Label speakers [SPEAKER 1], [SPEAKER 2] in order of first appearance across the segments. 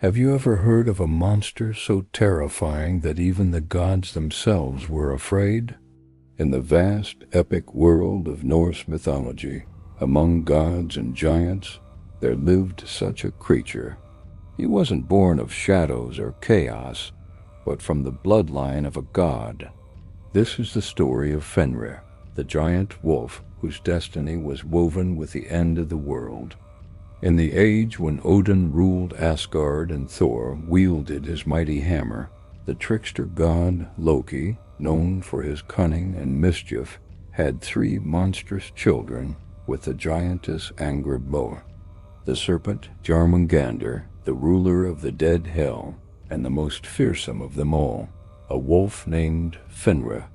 [SPEAKER 1] Have you ever heard of a monster so terrifying that even the gods themselves were afraid? In the vast, epic world of Norse mythology, among gods and giants, there lived such a creature. He wasn't born of shadows or chaos, but from the bloodline of a god. This is the story of Fenrir, the giant wolf whose destiny was woven with the end of the world. In the age when Odin ruled Asgard and Thor wielded his mighty hammer, the trickster god Loki, known for his cunning and mischief, had 3 monstrous children with the giantess Angrboda, the serpent Jormungandr, the ruler of the dead hell, and the most fearsome of them all, a wolf named Fenrir.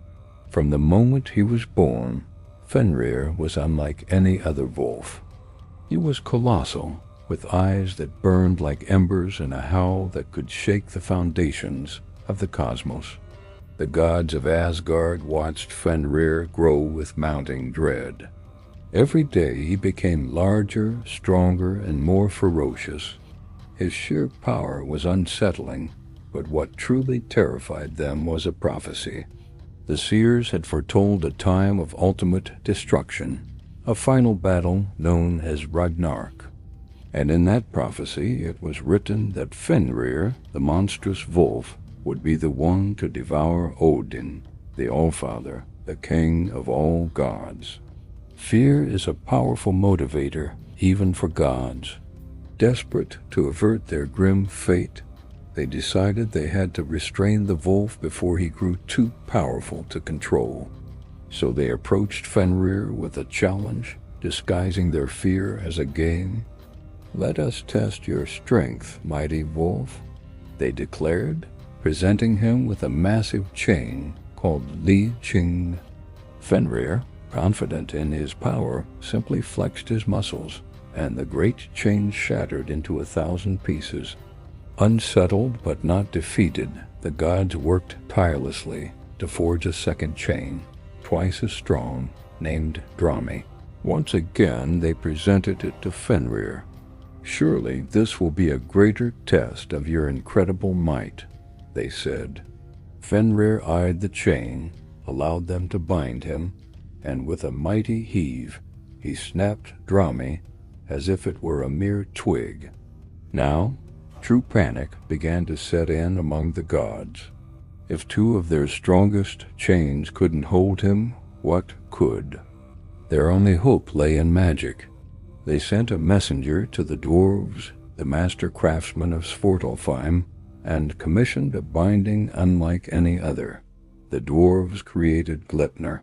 [SPEAKER 1] From the moment he was born, Fenrir was unlike any other wolf. He was colossal, with eyes that burned like embers and a howl that could shake the foundations of the cosmos. The gods of Asgard watched Fenrir grow with mounting dread. Every day he became larger, stronger, and more ferocious. His sheer power was unsettling, but what truly terrified them was a prophecy. The seers had foretold a time of ultimate destruction, a final battle known as Ragnarok. And in that prophecy it was written that Fenrir, the monstrous wolf, would be the one to devour Odin, the Allfather, the king of all gods. Fear is a powerful motivator, even for gods. Desperate to avert their grim fate, they decided they had to restrain the wolf before he grew too powerful to control. So they approached Fenrir with a challenge, disguising their fear as a game. "Let us test your strength, mighty wolf," they declared, presenting him with a massive chain called Li Ching. Fenrir, confident in his power, simply flexed his muscles, and the great chain shattered into 1,000 pieces. Unsettled but not defeated, the gods worked tirelessly to forge a second chain, twice as strong, named Drami. Once again they presented it to Fenrir. "Surely this will be a greater test of your incredible might," they said. Fenrir eyed the chain, allowed them to bind him, and with a mighty heave, he snapped Drami as if it were a mere twig. Now, true panic began to set in among the gods. If 2 of their strongest chains couldn't hold him, what could? Their only hope lay in magic. They sent a messenger to the dwarves, the master craftsmen of Svartalfheim, and commissioned a binding unlike any other. The dwarves created Gleipnir.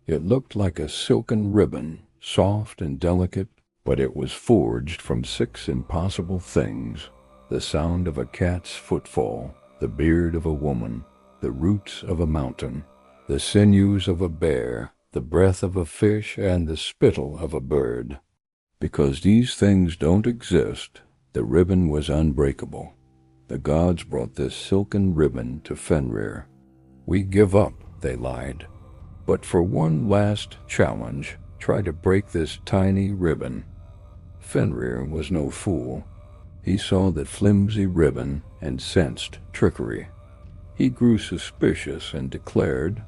[SPEAKER 1] It looked like a silken ribbon, soft and delicate, but it was forged from 6 impossible things: the sound of a cat's footfall, the beard of a woman, the roots of a mountain, the sinews of a bear, the breath of a fish, and the spittle of a bird. Because these things don't exist, the ribbon was unbreakable. The gods brought this silken ribbon to Fenrir. "We give up," they lied. "But for one last challenge, try to break this tiny ribbon." Fenrir was no fool. He saw the flimsy ribbon and sensed trickery. He grew suspicious and declared,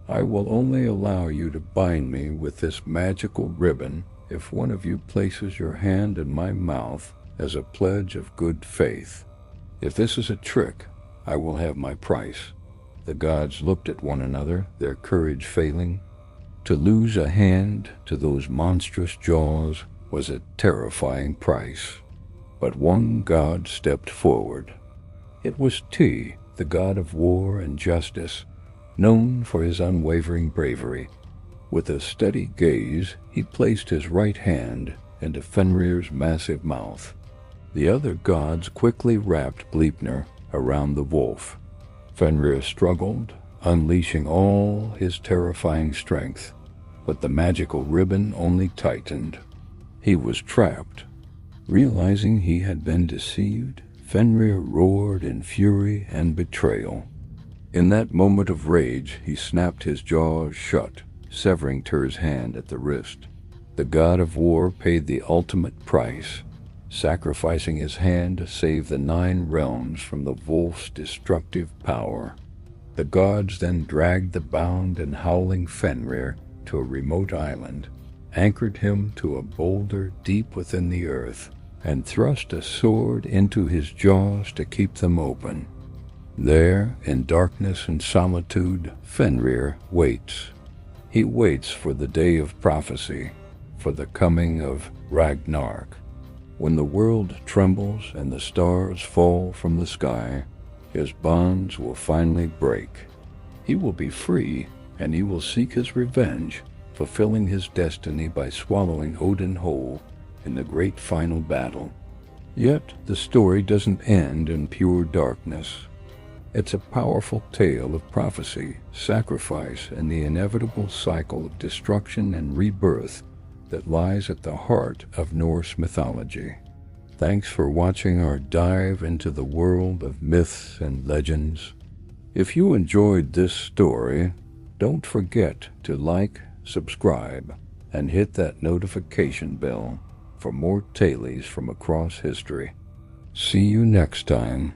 [SPEAKER 1] "I will only allow you to bind me with this magical ribbon if one of you places your hand in my mouth as a pledge of good faith. If this is a trick, I will have my price." The gods looked at one another, their courage failing. To lose a hand to those monstrous jaws was a terrifying price. But one god stepped forward. It was Ti, the god of war and justice, known for his unwavering bravery. With a steady gaze, he placed his right hand into Fenrir's massive mouth. The other gods quickly wrapped Gleipnir around the wolf. Fenrir struggled, unleashing all his terrifying strength, but the magical ribbon only tightened. He was trapped. Realizing he had been deceived, Fenrir roared in fury and betrayal. In that moment of rage, he snapped his jaws shut, severing Tyr's hand at the wrist. The god of war paid the ultimate price. sacrificing his hand to save the 9 realms from the wolf's destructive power. The gods then dragged the bound and howling Fenrir to a remote island, anchored him to a boulder deep within the earth, and thrust a sword into his jaws to keep them open. There, in darkness and solitude, Fenrir waits. He waits for the day of prophecy, for the coming of Ragnarök. When the world trembles and the stars fall from the sky, his bonds will finally break. He will be free, and he will seek his revenge, fulfilling his destiny by swallowing Odin whole in the great final battle. Yet the story doesn't end in pure darkness. It's a powerful tale of prophecy, sacrifice, and the inevitable cycle of destruction and rebirth that lies at the heart of Norse mythology. Thanks for watching our dive into the world of myths and legends. If you enjoyed this story, don't forget to like, subscribe, and hit that notification bell for more tales from across history. See you next time.